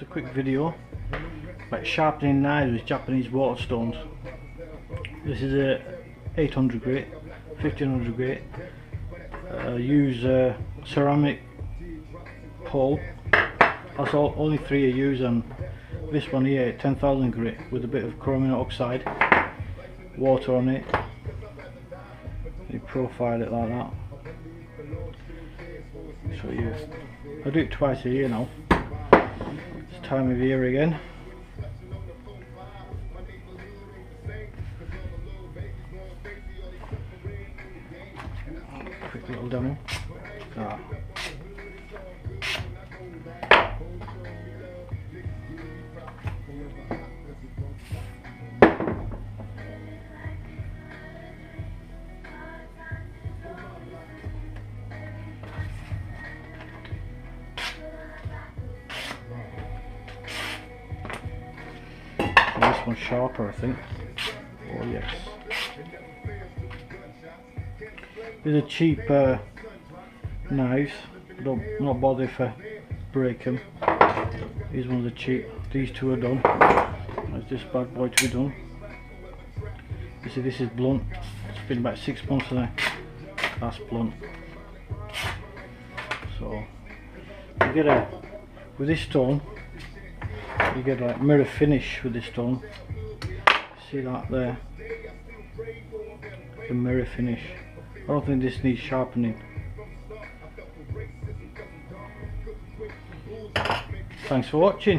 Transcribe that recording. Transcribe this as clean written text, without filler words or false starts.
just a quick video about sharpening knives with Japanese Waterstones. This is a 800 grit, 1500 grit. Use a ceramic hole. That's all, only 3 I use, and this one here 10,000 grit with a bit of chromium oxide, water on it. You profile it like that. So I do it twice a year now. It's time of year again. Quick little demo. Ah. This one's sharper, I think. Oh yes. These are cheap knives. Not bother if I break them. These ones are cheap. These two are done. There's this bad boy to be done. You see, this is blunt. It's been about 6 months now. That's blunt. So you get with this stone, you get like mirror finish with this stone. See that there? The mirror finish. I don't think this needs sharpening. Thanks for watching.